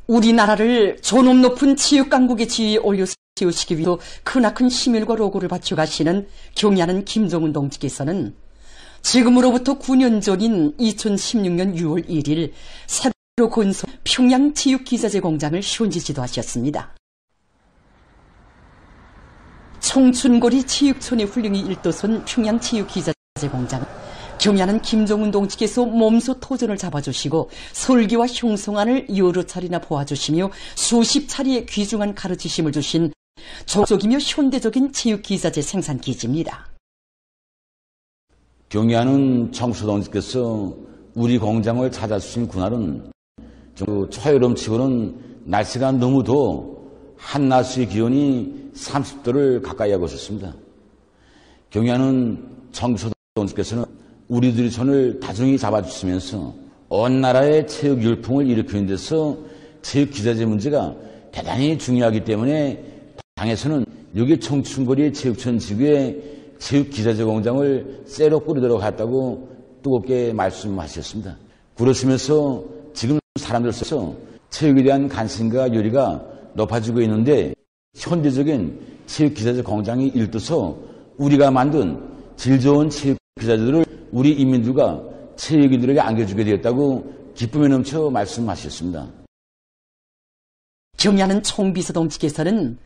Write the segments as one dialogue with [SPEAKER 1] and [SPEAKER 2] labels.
[SPEAKER 1] 우리나라를 존엄 높은 체육강국의 지위에 올려 세우시기 위해 크나큰 힘일과 노고를 바쳐가시는 경의하는 김정은 동지께서는 지금으로부터 9년 전인 2016년 6월 1일 새로 건설 평양 체육기자재 공장을 현지 지도하셨습니다. 청춘고리 체육촌의 훌륭히 일도선 평양 체육기자재 공장, 경의하는 김정은 동지께서 몸소 토전을 잡아주시고 설계와 형성안을 여러 차례나 보아주시며 수십 차례의 귀중한 가르치심을 주신 조적이며 현대적인 체육기자재 생산기지입니다.
[SPEAKER 2] 경의하는 청수 동지께서 우리 공장을 찾아주신 그날은 초여름치고는 날씨가 너무 더워 한낮의 기온이 30도를 가까이 하고 있었습니다. 경의하는 청수 동지께서는 우리들의 손을 다중히 잡아주시면서 온 나라의 체육 열풍을 일으키는 데서 체육 기자재 문제가 대단히 중요하기 때문에 당에서는 여기 청춘거리 체육촌 지구에 체육 기자재 공장을 새로 꾸리도록 했다고 뜨겁게 말씀하셨습니다. 그러시면서 지금 사람들 속에서 체육에 대한 관심과 열의가 높아지고 있는데 현대적인 체육 기자재 공장이 일떠서 우리가 만든 질 좋은 체육 기자재들을 우리 인민들과 체육인들에게 안겨주게 되었다고 기쁨에 넘쳐 말씀하셨습니다.
[SPEAKER 1] 경의하는 총비서 동지께서는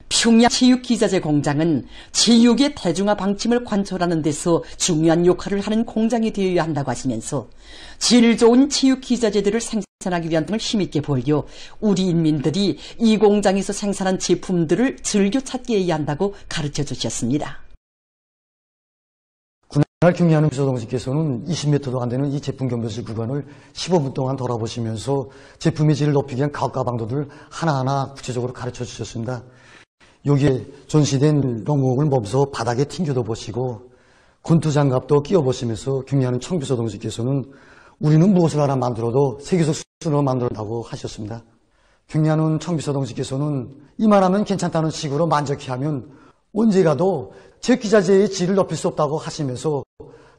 [SPEAKER 1] 평양 체육기자재 공장은 체육의 대중화 방침을 관철하는 데서 중요한 역할을 하는 공장이 되어야 한다고 하시면서 질 좋은 체육기자재들을 생산하기 위한 등을 힘있게 벌여 우리 인민들이 이 공장에서 생산한 제품들을 즐겨 찾게 해야 한다고 가르쳐 주셨습니다.
[SPEAKER 3] 그날 경의하는 비서 동지께서는 20m도 안 되는 이 제품 경보실 구간을 15분 동안 돌아보시면서 제품의 질을 높이기 위한 가혹과 방도들을 하나하나 구체적으로 가르쳐 주셨습니다. 여기에 전시된 롱목을 몸소 바닥에 튕겨도 보시고 권투장갑도 끼워보시면서 경의하는 청비서 동지께서는 우리는 무엇을 하나 만들어도 세계적 수준으로 만들었다고 하셨습니다. 경의하는 청비서 동지께서는 이만하면 괜찮다는 식으로 만족해하면 언제라도 체육기자재의 질을 높일 수 없다고 하시면서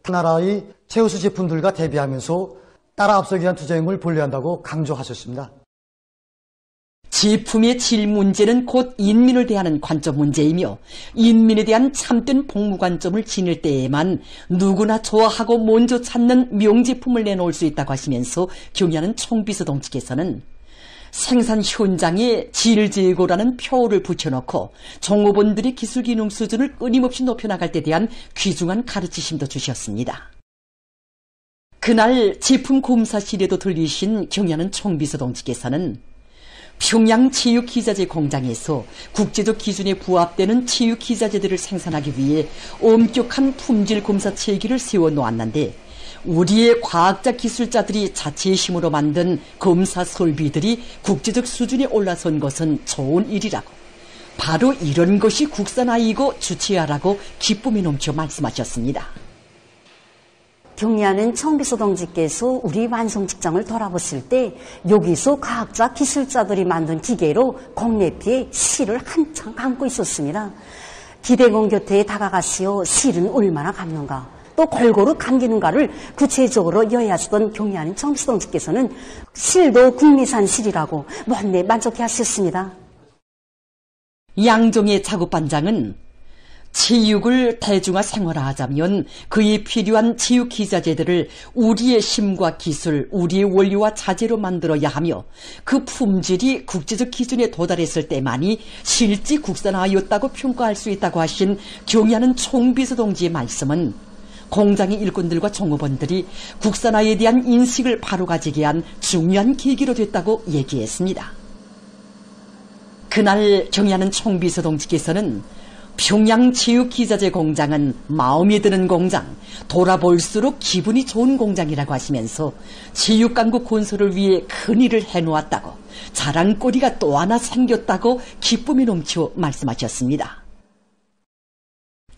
[SPEAKER 3] 나라의 최우수 제품들과 대비하면서 따라 앞서기 위한 투자임을 본래야 한다고 강조하셨습니다.
[SPEAKER 1] 제품의 질 문제는 곧 인민을 대하는 관점 문제이며 인민에 대한 참된 복무 관점을 지닐 때에만 누구나 좋아하고 먼저 찾는 명제품을 내놓을 수 있다고 하시면서 경의하는 총비서 동지께서는 생산 현장에 질 제고라는 표를 붙여놓고 종업원들의 기술 기능 수준을 끊임없이 높여나갈 때 대한 귀중한 가르치심도 주셨습니다. 그날 제품 검사실에도 들리신 경의하는 총비서 동지께서는 평양 체육기자재 공장에서 국제적 기준에 부합되는 체육기자재들을 생산하기 위해 엄격한 품질 검사 체계를 세워놓았는데 우리의 과학자 기술자들이 자체의 힘으로 만든 검사 설비들이 국제적 수준에 올라선 것은 좋은 일이라고 바로 이런 것이 국산화이고 주체하라고 기쁨이 넘쳐 말씀하셨습니다.
[SPEAKER 4] 경의하는 청비서 동지께서 우리 완성 직장을 돌아보실 때 여기서 과학자 기술자들이 만든 기계로 공내피에 실을 한창 감고 있었습니다. 기대공 곁에 다가가시어 실은 얼마나 감는가 또 골고루 감기는가를 구체적으로 여해하시던 경의하는 청비서 동지께서는 실도 국내산 실이라고 못내 만족해하셨습니다.
[SPEAKER 1] 양종의 작업반장은 체육을 대중화 생활화하자면 그에 필요한 체육 기자재들을 우리의 힘과 기술, 우리의 원리와 자재로 만들어야 하며 그 품질이 국제적 기준에 도달했을 때만이 실제 국산화였다고 평가할 수 있다고 하신 경의하는 총비서 동지의 말씀은 공장의 일꾼들과 종업원들이 국산화에 대한 인식을 바로 가지게 한 중요한 계기로 됐다고 얘기했습니다. 그날 경의하는 총비서 동지께서는 평양 체육기자재 공장은 마음에 드는 공장, 돌아볼수록 기분이 좋은 공장이라고 하시면서 체육강국 건설을 위해 큰일을 해놓았다고 자랑거리가 또 하나 생겼다고 기쁨이 넘쳐 말씀하셨습니다.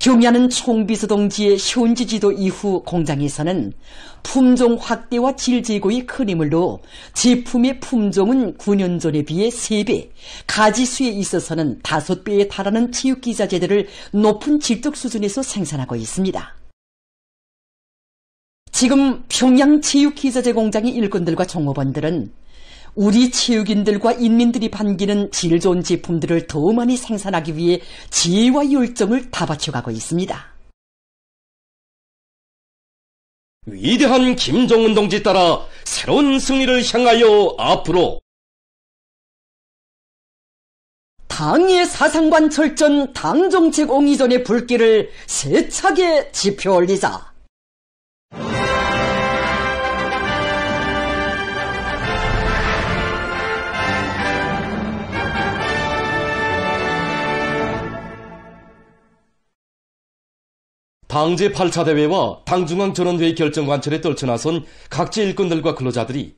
[SPEAKER 1] 경의하는 총비서 동지의 현지 지도 이후 공장에서는 품종 확대와 질 제고에 큰 힘을 넣어 제품의 품종은 9년 전에 비해 3배, 가지수에 있어서는 5배에 달하는 체육기자재들을 높은 질적 수준에서 생산하고 있습니다. 지금 평양 체육기자재 공장의 일꾼들과 종업원들은 우리 체육인들과 인민들이 반기는 질 좋은 제품들을 더 많이 생산하기 위해 지혜와 열정을 다 바쳐가고 있습니다.
[SPEAKER 5] 위대한 김정은 동지 따라 새로운 승리를 향하여 앞으로
[SPEAKER 1] 당의 사상관 철전 당정책 옹이전의 불길을 세차게 지펴 올리자.
[SPEAKER 5] 당제 8차 대회와 당중앙전원회의 결정관철에 떨쳐나선 각지 일꾼들과 근로자들이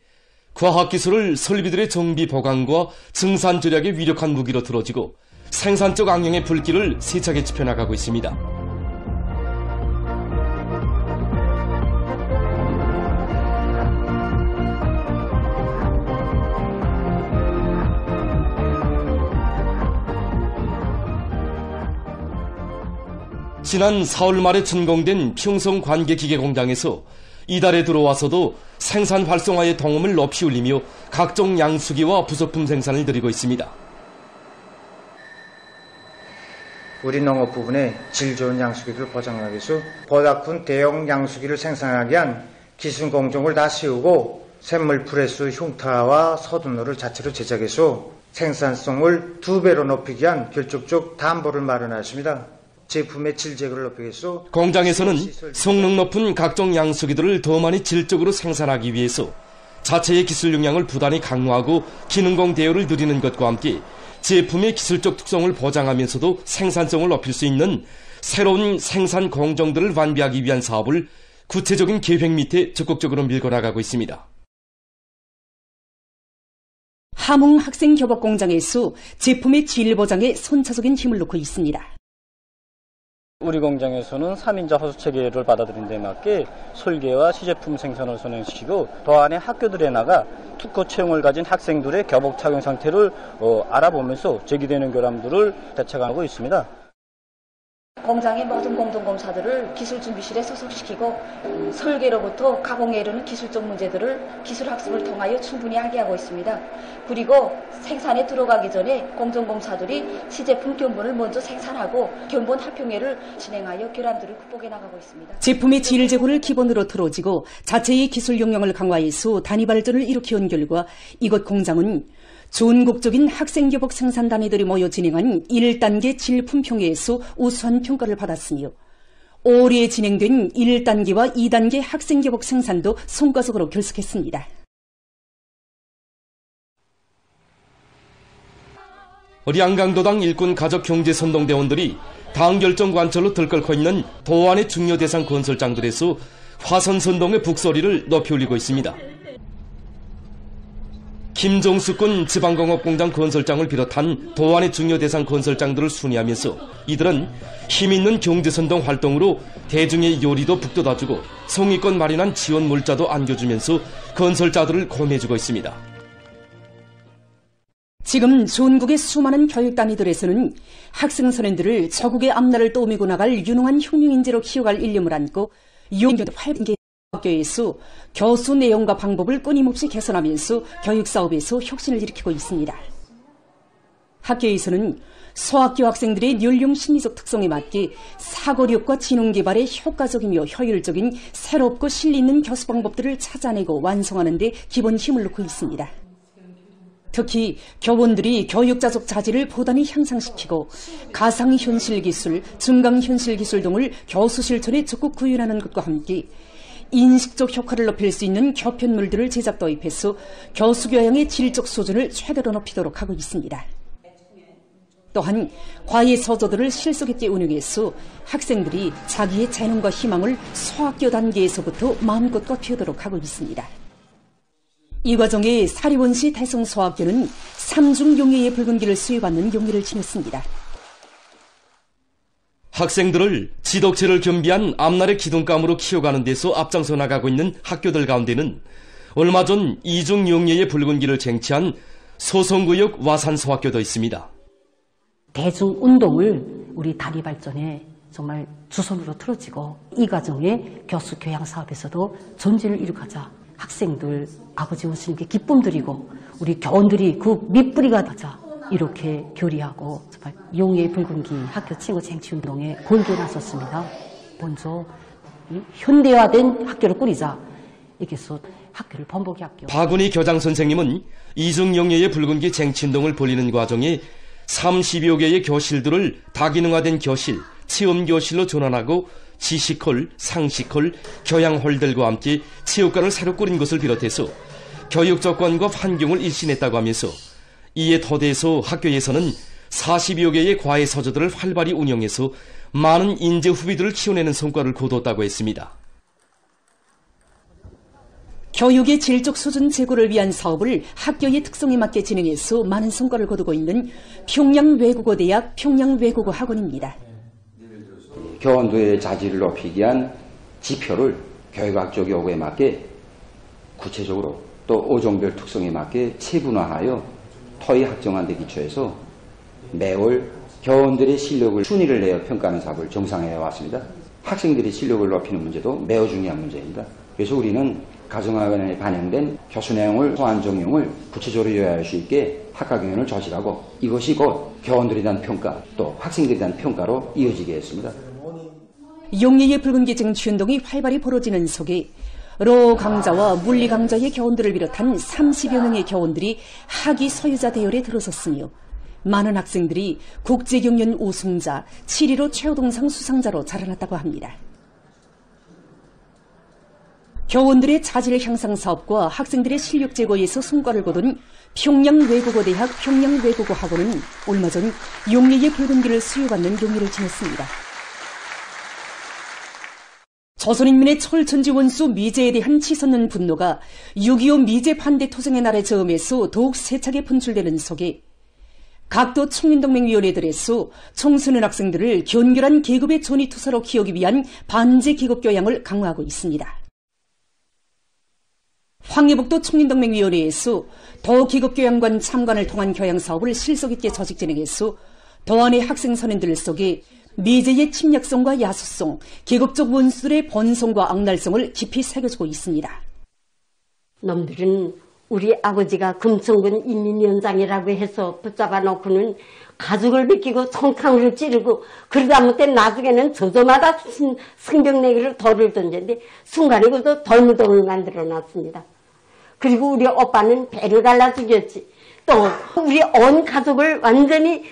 [SPEAKER 5] 과학기술을 설비들의 정비 보강과 증산 절약의 위력한 무기로 들어지고 생산적 악령의 불길을 세차게 지펴나가고 있습니다. 지난 4월 말에 준공된 평성 관계기계공장에서 이달에 들어와서도 생산 활성화의 동음을 높이 울리며 각종 양수기와 부속품 생산을 늘리고 있습니다.
[SPEAKER 6] 우리 농업 부분에 질 좋은 양수기를 보장하기 위해서 보다 큰 대형 양수기를 생산하기 위한 기술 공정을 다 세우고 샘물 프레스 흉타와 서둔호를 자체로 제작해서 생산성을 2배로 높이기 위한 결정적 담보를 마련하였습니다. 제품의 질 제거를 높이기 위해서
[SPEAKER 5] 공장에서는 성능 높은 각종 양수기들을 더 많이 질적으로 생산하기 위해서 자체의 기술 역량을 부단히 강화하고 기능공 대우를 누리는 것과 함께 제품의 기술적 특성을 보장하면서도 생산성을 높일 수 있는 새로운 생산 공정들을 완비하기 위한 사업을 구체적인 계획 밑에 적극적으로 밀고 나가고 있습니다.
[SPEAKER 1] 함흥 학생협업공장에서 제품의 질 보장에 선차적인 힘을 놓고 있습니다.
[SPEAKER 7] 우리 공장에서는 3인자 허수 체계를 받아들인 데 맞게 설계와 시제품 생산을 선행시키고 또 안에 학교들에 나가 특허 채용을 가진 학생들의 교복 착용 상태를 알아보면서 제기되는 결함들을 대책하고 있습니다.
[SPEAKER 8] 공장의 모든 공정검사들을 기술준비실에 소속시키고 설계로부터 가공에 이르는 기술적 문제들을 기술학습을 통하여 충분히 알게 하고 있습니다. 그리고 생산에 들어가기 전에 공정검사들이 시제품 견본을 먼저 생산하고 견본 합평회를 진행하여 결함들을 극복해 나가고 있습니다.
[SPEAKER 1] 제품의 질 제고를 기본으로 틀어지고 자체의 기술 역량을 강화해서 단위 발전을 일으켜온 결과 이곳 공장은 전국적인 학생교복 생산단위들이 모여 진행한 1단계 질품평회에서 우수한 평가를 받았으며 올해 진행된 1단계와 2단계 학생교복 생산도 성과적으로 결석했습니다.
[SPEAKER 5] 양강도당 일꾼 가족경제선동대원들이 당결정관철로 들끓고 있는 도안의 중요 대상 건설장들에서 화선선동의 북소리를 높이 올리고 있습니다. 김종수군 지방공업공장 건설장을 비롯한 도안의 중요 대상 건설장들을 순회하면서 이들은 힘있는 경제선동 활동으로 대중의 요리도 북돋아주고 성의껏 마련한 지원 물자도 안겨주면서 건설자들을 권해주고 있습니다.
[SPEAKER 1] 지금 전국의 수많은 교육단위들에서는 학생 선생들을 저국의 앞날을 떠오미고 나갈 유능한 혁명인재로 키워갈 일념을 안고 용기도 활발하게 학교에서 교수 내용과 방법을 끊임없이 개선하면서 교육사업에서 혁신을 일으키고 있습니다. 학교에서는 소학교 학생들의 연령 심리적 특성에 맞게 사고력과 지능개발에 효과적이며 효율적인 새롭고 실리 있는 교수 방법들을 찾아내고 완성하는 데 기본 힘을 놓고 있습니다. 특히 교원들이 교육자적 자질을 보단히 향상시키고 가상현실기술, 증강현실기술 등을 교수 실천에 적극 구현하는 것과 함께 인식적 효과를 높일 수 있는 교편물들을 제작 도입해서 교수 교양의 질적 수준을 최대로 높이도록 하고 있습니다. 또한 과외 서적들을 실속 있게 운영해서 학생들이 자기의 재능과 희망을 소학교 단계에서부터 마음껏 피우도록 하고 있습니다. 이 과정에 사리원시 대성소학교는 3중 용예의 붉은기를 수여받는 용예를 지녔습니다.
[SPEAKER 5] 학생들을 지덕체를 겸비한 앞날의 기둥감으로 키워가는 데서 앞장서 나가고 있는 학교들 가운데는 얼마 전 이중 용예의 붉은기를 쟁취한 소성구역 와산소학교도 있습니다.
[SPEAKER 4] 대중운동을 우리 단위 발전에 정말 주선으로 틀어지고 이 과정에 교수 교양 사업에서도 전진을 이룩하자 학생들 아버지 원수님께 기쁨 드리고 우리 교원들이 그 밑뿌리가 되자 이렇게 교리하고 용의 붉은기 학교 친구 쟁취운동에 골게 나섰습니다. 먼저 현대화된 학교를 꾸리자. 이렇게 해서 학교를 번복의 학교.
[SPEAKER 5] 박은희 교장 선생님은 이승용예의 붉은기 쟁취운동을 벌이는 과정에 30여 개의 교실들을 다기능화된 교실, 체험교실로 전환하고 지식홀, 상식홀, 교양홀들과 함께 체육관을 새로 꾸린 것을 비롯해서 교육 조건과 환경을 일신했다고 하면서 이에 더대해서 학교에서는 40여 개의 과외 서적들을 활발히 운영해서 많은 인재 후비들을 키워내는 성과를 거뒀다고 했습니다.
[SPEAKER 1] 교육의 질적 수준 제고를 위한 사업을 학교의 특성에 맞게 진행해서 많은 성과를 거두고 있는 평양외국어대학 평양외국어학원입니다.
[SPEAKER 9] 교원들의 자질을 높이기 위한 지표를 교육학적 요구에 맞게 구체적으로 또 어종별 특성에 맞게 체분화하여 토의 학정한 데 기초해서 매월 교원들의 실력을 순위를 내어 평가하는 사업을 정상화해 왔습니다. 학생들의 실력을 높이는 문제도 매우 중요한 문제입니다. 그래서 우리는 가정학원에 반영된 교수 내용을 소환 정용을 구체적으로 요약할 수 있게 학과 경영을 조직하고 이것이 곧 교원들에 대한 평가 또 학생들에 대한 평가로 이어지게 했습니다.
[SPEAKER 1] 용예의 붉은기 쟁취운동이 활발히 벌어지는 속에 로 강자와 물리 강자의 교원들을 비롯한 30여 명의 교원들이 학위 소유자 대열에 들어섰으며 많은 학생들이 국제경연 우승자, 7.15 최우동상 수상자로 자라났다고 합니다. 교원들의 자질 향상 사업과 학생들의 실력 제고에서 성과를 거둔 평양외국어대학 평양외국어학원은 얼마 전 용예의 붉은기를 수여받는 용의를 지냈습니다. 조선인민의 철천지 원수 미제에 대한 치솟는 분노가 6.25 미제 반대 투쟁의 날의 저음에서 더욱 세차게 분출되는 속에 각도 청년동맹위원회들에서 청소년 학생들을 견결한 계급의 전위투사로 키우기 위한 반제 계급 교양을 강화하고 있습니다. 황해북도 청년동맹위원회에서 도계급교양관 참관을 통한 교양사업을 실속 있게 조직 진행해서 도안의 학생 선임들 속에 미제의 침략성과 야수성, 계급적 원수들의 번성과 악랄성을 깊이 새겨주고 있습니다.
[SPEAKER 10] 놈들은 우리 아버지가 금천군 인민위원장이라고 해서 붙잡아 놓고는 가죽을 벗기고 총탕을 찌르고 그러다 못해 나중에는 저저마다 승병내기를 돌을 던졌는데 순간에 그도 돌무덤을 만들어 놨습니다. 그리고 우리 오빠는 배를 갈라 죽였지. 또 우리 온 가족을 완전히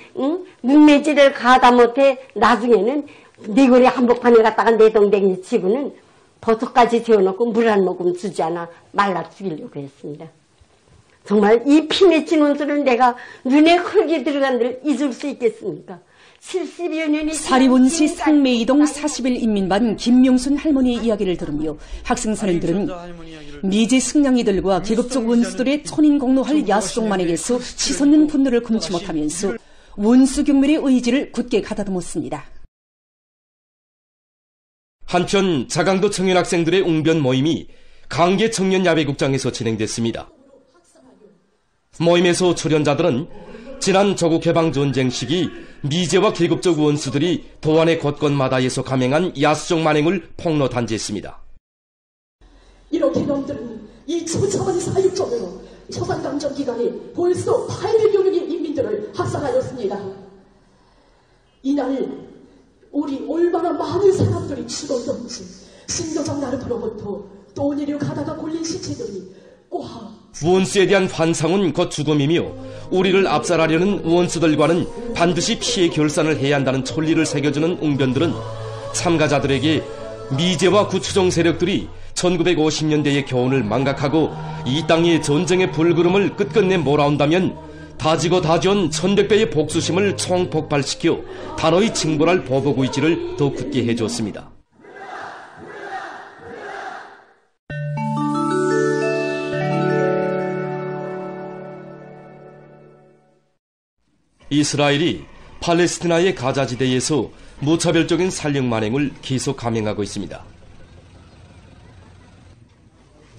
[SPEAKER 10] 눈매질을 가다 못해 나중에는 네거리 한복판에 갔다가 내동댕이 치고는 버섯까지 세워놓고 물 한 모금 주지 않아 말라 죽이려고 했습니다. 정말 이 피 맺힌 원수를 내가 눈에 흙이 들어간 데를 잊을 수 있겠습니까? 70여 년이
[SPEAKER 1] 사리원시 상매이동 40일 인민반 김명순 할머니의 이야기를 들으며 학생 선생들은 미제 승냥이들과 계급적 원수들의 천인공노할 야수족만에게서 치솟는 분노를 금치 못하면서 원수 경멸의 의지를 굳게 가다듬었습니다.
[SPEAKER 5] 한편 자강도 청년 학생들의 웅변 모임이 강계 청년 야외국장에서 진행됐습니다. 모임에서 출연자들은 지난 조국해방전쟁 시기 미제와 계급적 원수들이 도안의 곳곳마다에서 감행한 야수적 만행을 폭로단지했습니다.
[SPEAKER 11] 이렇게 놈들은 이 처참한 사육종으로 초산강점 기간에 벌써 800여 명의 인민들을 학살하였습니다. 이날 우리 얼마나 많은 사람들이 죽었던지 신도적 나루터로부터 또 내려가다가 골린 시체들이 꽉
[SPEAKER 5] 원수에 대한 환상은 곧 죽음이며 우리를 압살하려는 원수들과는 반드시 피해 결산을 해야 한다는 천리를 새겨주는 웅변들은 참가자들에게 미제와 구추종 세력들이 1950년대의 교훈을 망각하고 이 땅의 전쟁의 불구름을 끝끝내 몰아온다면 다지고 다지온 1100배의 복수심을 총폭발시켜 단호히 징벌할 보복 의지를 더 굳게 해주었습니다. 이스라엘이 팔레스티나의 가자지대에서 무차별적인 살력 만행을 계속 감행하고 있습니다.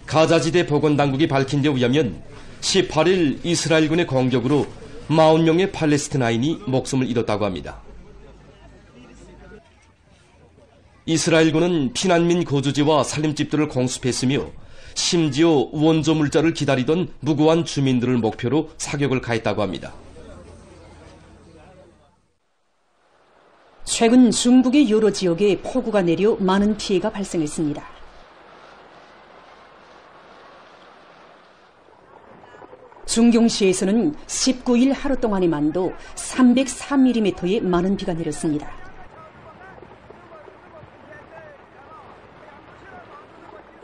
[SPEAKER 5] 가자지대 보건당국이 밝힌 데 의하면 18일 이스라엘군의 공격으로 40명의 팔레스티나인이 목숨을 잃었다고 합니다. 이스라엘군은 피난민 거주지와 살림집들을 공습했으며 심지어 원조 물자를 기다리던 무고한 주민들을 목표로 사격을 가했다고 합니다.
[SPEAKER 1] 최근 중국의 여러 지역에 폭우가 내려 많은 피해가 발생했습니다. 중경시에서는 19일 하루 동안에만도 304mm의 많은 비가 내렸습니다.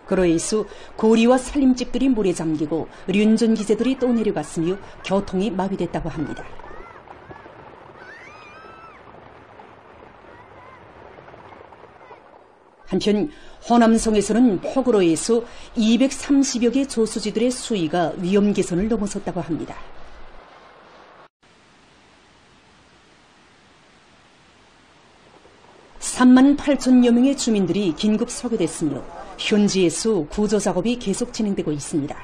[SPEAKER 1] 그로 인해서 고리와 살림집들이 물에 잠기고 륜전 기재들이 또 내려갔으며 교통이 마비됐다고 합니다. 한편 호남성에서는 폭우로 인해서 230여 개 조수지들의 수위가 위험 개선을 넘어섰다고 합니다. (3만 8천여 명의 주민들이 긴급 소개됐으며 현지에서 구조 작업이 계속 진행되고 있습니다.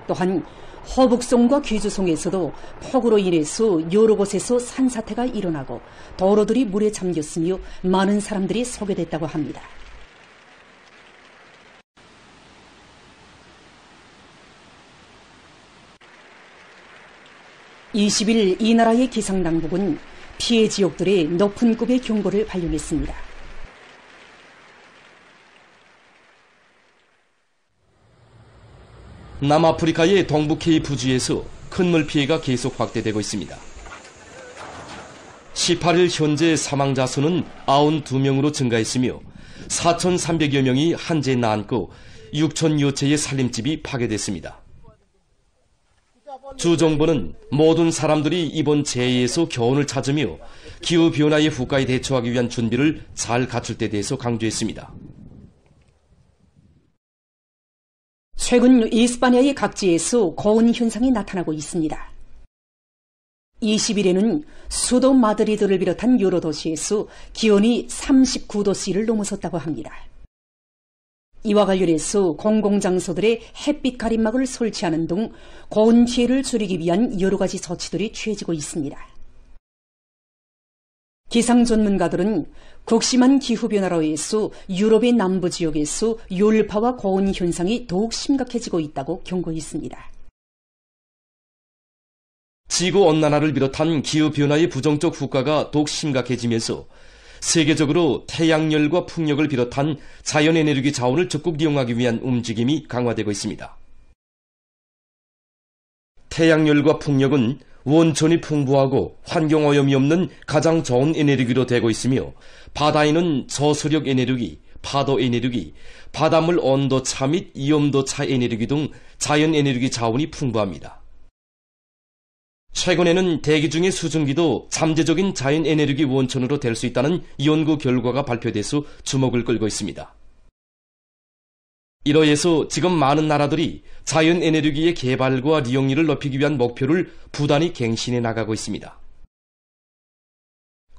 [SPEAKER 1] 또한 허북송과 귀주송에서도 폭우로 인해서 여러 곳에서 산사태가 일어나고 도로들이 물에 잠겼으며 많은 사람들이 소개됐다고 합니다. (20일) 이 나라의 기상당국은 피해 지역들의 높은 급의 경보를 발령했습니다.
[SPEAKER 5] 남아프리카의 동부 케이프주에서 큰 물 피해가 계속 확대되고 있습니다. 18일 현재 사망자 수는 92명으로 증가했으며 4,300여 명이 한재에 나앉고 6,000여 채의 살림집이 파괴됐습니다. 주 정부는 모든 사람들이 이번 재해에서 교훈을 찾으며 기후변화의 후과에 대처하기 위한 준비를 잘 갖출 데 대해서 강조했습니다.
[SPEAKER 1] 최근 이스파니아의 각지에서 고온 현상이 나타나고 있습니다. 20일에는 수도 마드리드를 비롯한 여러 도시에서 기온이 39도씨를 넘어섰다고 합니다. 이와 관련해서 공공장소들의 햇빛 가림막을 설치하는 등 고온 피해를 줄이기 위한 여러 가지 조치들이 취해지고 있습니다. 기상 전문가들은 극심한 기후변화로 인해서 유럽의 남부 지역에서 열파와 고온 현상이 더욱 심각해지고 있다고 경고했습니다.
[SPEAKER 5] 지구온난화를 비롯한 기후변화의 부정적 후과가 더욱 심각해지면서 세계적으로 태양열과 풍력을 비롯한 자연에너지 자원을 적극 이용하기 위한 움직임이 강화되고 있습니다. 태양열과 풍력은 원천이 풍부하고 환경오염이 없는 가장 좋은 에너지로 되고 있으며 바다에는 저수력 에너지, 파도 에너지, 바닷물 온도차 및 이온도차 에너지 등 자연 에너지 자원이 풍부합니다. 최근에는 대기 중의 수증기도 잠재적인 자연 에너지 원천으로 될 수 있다는 연구 결과가 발표돼서 주목을 끌고 있습니다. 이러해서 지금 많은 나라들이 자연 에너지의 개발과 이용률을 높이기 위한 목표를 부단히 갱신해 나가고 있습니다.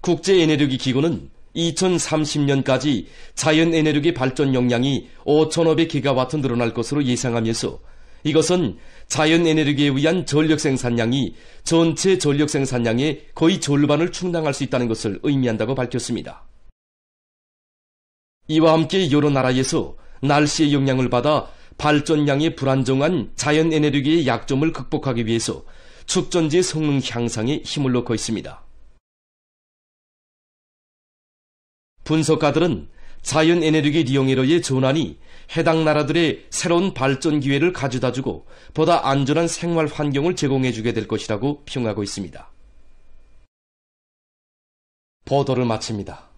[SPEAKER 5] 국제에너지기구는 2030년까지 자연 에너지 발전 용량이 5,500기가와트 늘어날 것으로 예상하면서 이것은 자연 에너지에 의한 전력 생산량이 전체 전력 생산량의 거의 절반을 충당할 수 있다는 것을 의미한다고 밝혔습니다. 이와 함께 여러 나라에서 날씨의 영향을 받아 발전량이 불안정한 자연 에너지의 약점을 극복하기 위해서 축전지의 성능 향상에 힘을 넣고 있습니다. 분석가들은 자연 에너지 이용으로의 전환이 해당 나라들의 새로운 발전 기회를 가져다주고 보다 안전한 생활 환경을 제공해주게 될 것이라고 평하고 있습니다. 보도를 마칩니다.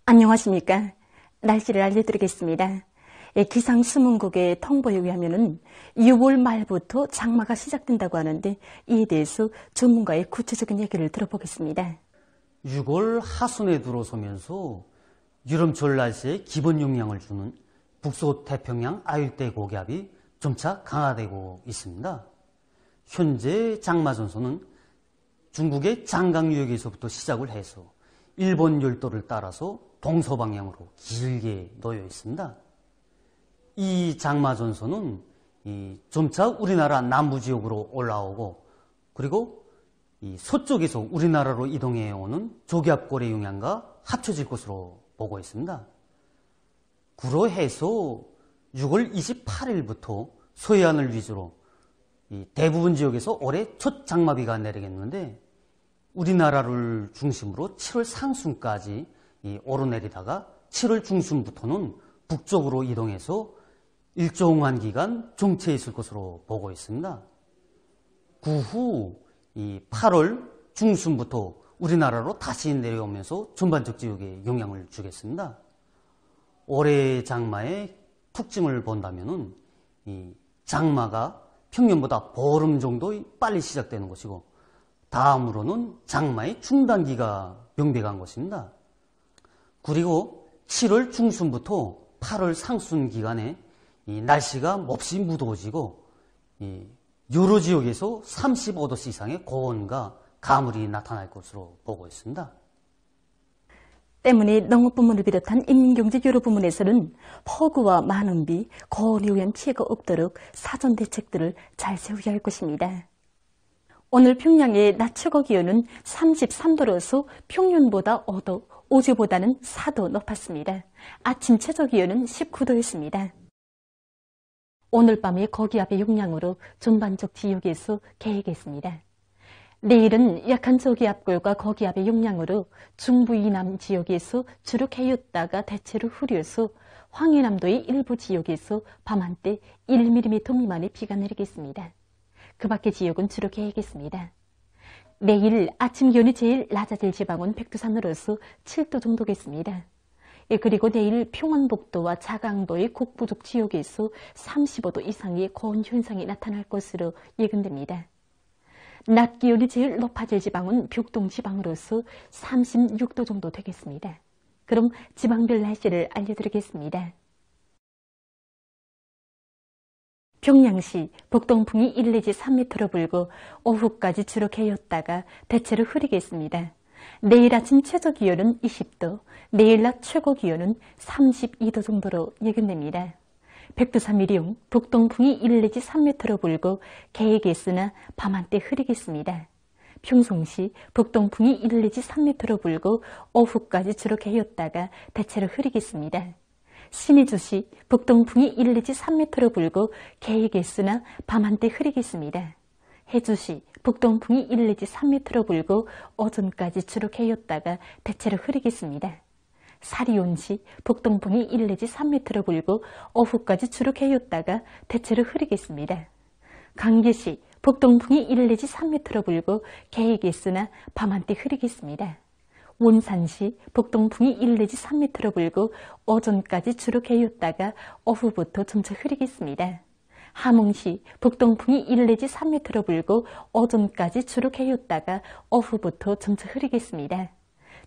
[SPEAKER 12] 안녕하십니까. 날씨를 알려드리겠습니다. 기상수문국의 통보에 의하면 6월 말부터 장마가 시작된다고 하는데 이에 대해서 전문가의 구체적인 얘기를 들어보겠습니다.
[SPEAKER 13] 6월 하순에 들어서면서 여름철 날씨에 기본 영향을 주는 북서태평양 아열대 고기압이 점차 강화되고 있습니다. 현재 장마전선은 중국의 장강유역에서부터 시작을 해서 일본 열도를 따라서 동서방향으로 길게 놓여 있습니다. 이 장마전선은 점차 우리나라 남부지역으로 올라오고 그리고 이 서쪽에서 우리나라로 이동해 오는 조기압골의 영향과 합쳐질 것으로 보고 있습니다. 그러해서 6월 28일부터 서해안을 위주로 대부분 지역에서 올해 첫 장마비가 내리겠는데 우리나라를 중심으로 7월 상순까지 오르내리다가 7월 중순부터는 북쪽으로 이동해서 일정한 기간 정체해 있을 것으로 보고 있습니다. 그 후 8월 중순부터 우리나라로 다시 내려오면서 전반적 지역에 영향을 주겠습니다. 올해 장마의 특징을 본다면은 이 장마가 평년보다 보름 정도 빨리 시작되는 것이고 다음으로는 장마의 중단기가 명백한 것입니다. 그리고 7월 중순부터 8월 상순 기간에 이 날씨가 몹시 무더워지고 여러 지역에서 35도씨 이상의 고온과 가물이 나타날 것으로 보고 있습니다.
[SPEAKER 12] 때문에 농업부문을 비롯한 인민경제 여러 부문에서는 폭우와 많은 비, 고온에 의한 피해가 없도록 사전 대책들을 잘 세워야 할 것입니다. 오늘 평양의 낮 최고 기온은 33도로서 평년보다 5도, 어제보다는 4도 높았습니다. 아침 최저 기온은 19도였습니다. 오늘 밤에 고기압의 영향으로 전반적 지역에서 개겠습니다. 내일은 약한 저기압골과 고기압의 영향으로 중부 이남 지역에서 주로 개였다가 대체로 흐려서 황해남도의 일부 지역에서 밤한때 1mm 미만의 비가 내리겠습니다. 그 밖의 지역은 주로 개겠습니다. 내일 아침 기온이 제일 낮아질 지방은 백두산으로서 7도 정도겠습니다. 그리고 내일 평안북도와 자강도의 북부쪽 지역에서 35도 이상의 고온 현상이 나타날 것으로 예견됩니다. 낮 기온이 제일 높아질 지방은 벽동 지방으로서 36도 정도 되겠습니다. 그럼 지방별 날씨를 알려드리겠습니다. 평양시 북동풍이 1 내지 3m로 불고 오후까지 주로 개였다가 대체로 흐리겠습니다. 내일 아침 최저 기온은 20도, 내일 낮 최고 기온은 32도 정도로 예견됩니다. 백두산 미령 북동풍이 1 내지 3m로 불고 개겠으나 밤한때 흐리겠습니다. 평송시 북동풍이 1 내지 3m로 불고 오후까지 주로 개였다가 대체로 흐리겠습니다. 신의주시 북동풍이 1 내지 3m로 불고 개겠으나 밤한때 흐리겠습니다. 해주시 북동풍이 1 내지 3m로 불고 오전까지 주로 개였다가 대체로 흐리겠습니다. 사리온시 북동풍이 1 내지 3m로 불고 오후까지 주로 개였다가 대체로 흐리겠습니다. 강계시 북동풍이 1 내지 3m로 불고 개겠으나 밤한때 흐리겠습니다. 원산시 북동풍이 1 내지 3m로 불고 오전까지 주로 개였다가 오후부터 점차 흐리겠습니다. 함흥시 북동풍이 1 내지 3m로 불고 오전까지 주로 개였다가 오후부터 점차 흐리겠습니다.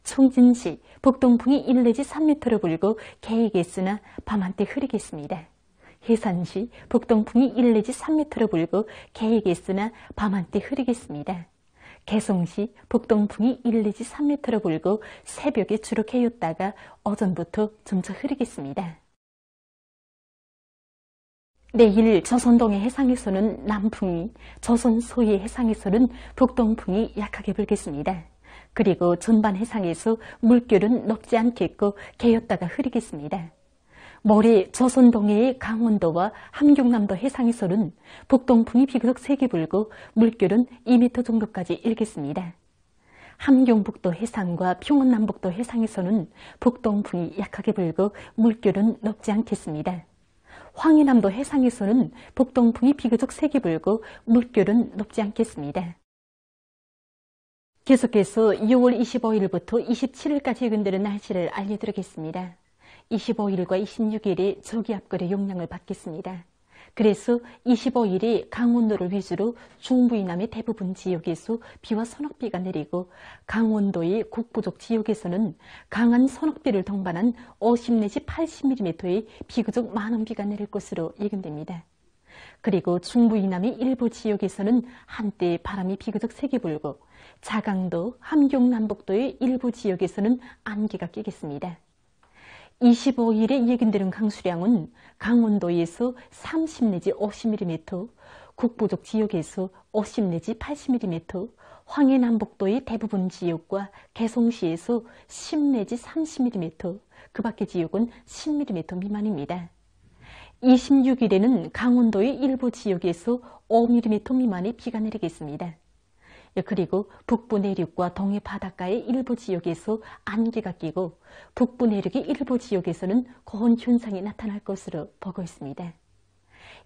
[SPEAKER 12] 청진시 북동풍이 1 내지 3m로 불고 개겠으나 밤한때 흐리겠습니다. 해산시 북동풍이 1 내지 3m로 불고 개겠으나 밤한때 흐리겠습니다. 개성시 북동풍이 1 내지 3m로 불고 새벽에 주로 개였다가 오전부터 점차 흐리겠습니다. 내일 조선동해 해상에서는 남풍이, 조선 소해 해상에서는 북동풍이 약하게 불겠습니다. 그리고 전반 해상에서 물결은 높지 않겠고 개였다가 흐리겠습니다. 모레 조선 동해의 강원도와 함경남도 해상에서는 북동풍이 비교적 세게 불고 물결은 2m 정도까지 일겠습니다. 함경북도 해상과 평안남북도 해상에서는 북동풍이 약하게 불고 물결은 높지 않겠습니다. 황해남도 해상에서는 북동풍이 비교적 세게 불고 물결은 높지 않겠습니다. 계속해서 6월 25일부터 27일까지 예견되는 날씨를 알려드리겠습니다. 25일과 26일에 저기압골의 영향을 받겠습니다. 그래서 25일에 강원도를 위주로 중부 이남의 대부분 지역에서 비와 소낙비가 내리고 강원도의 북부쪽 지역에서는 강한 소낙비를 동반한 50 내지 80mm의 비교적 많은 비가 내릴 것으로 예견됩니다. 그리고 중부 이남의 일부 지역에서는 한때 바람이 비교적 세게 불고 자강도, 함경 남북도의 일부 지역에서는 안개가 끼겠습니다. 25일에 예견되는 강수량은 강원도에서 30 내지 50mm, 국부족 지역에서 50 내지 80mm, 황해남북도의 대부분 지역과 개송시에서 10 내지 30mm, 그 밖의 지역은 10mm 미만입니다. 26일에는 강원도의 일부 지역에서 5mm 미만의 비가 내리겠습니다. 그리고 북부 내륙과 동해 바닷가의 일부 지역에서 안개가 끼고 북부 내륙의 일부 지역에서는 고온 현상이 나타날 것으로 보고 있습니다.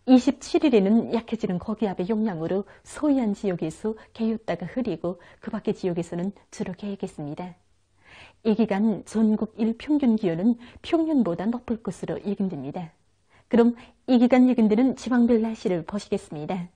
[SPEAKER 12] 27일에는 약해지는 고기압의 영향으로 소이안 지역에서 개웃다가 흐리고 그 밖의 지역에서는 주로 개겠습니다. 이 기간 전국 일평균 기온은 평년보다 높을 것으로 예견됩니다. 그럼 이 기간 예견되는 지방별 날씨를 보시겠습니다.